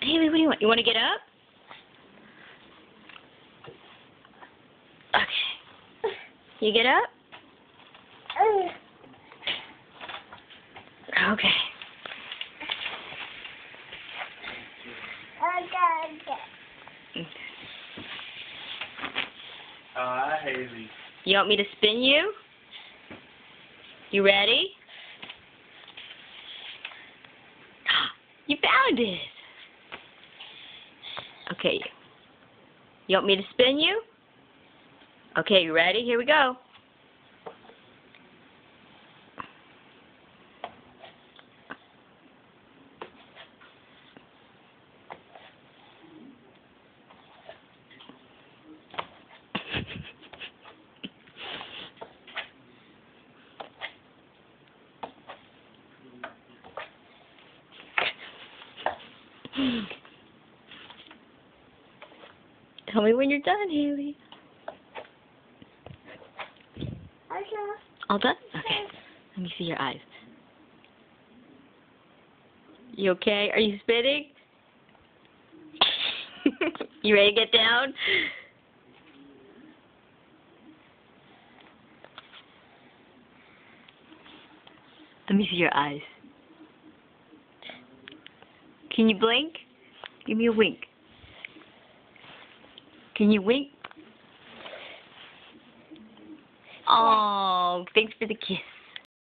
Haley, what do you want? You want to get up? Okay. You get up? Okay. Hi, Haley. You want me to spin you? You ready? You found it! Okay. You want me to spin you? Okay, you ready? Here we go. Tell me when you're done, Haley. All done? Okay. Let me see your eyes. You okay? Are you spinning? You ready to get down? Let me see your eyes. Can you blink? Give me a wink. Can you wink? Oh, thanks for the kiss.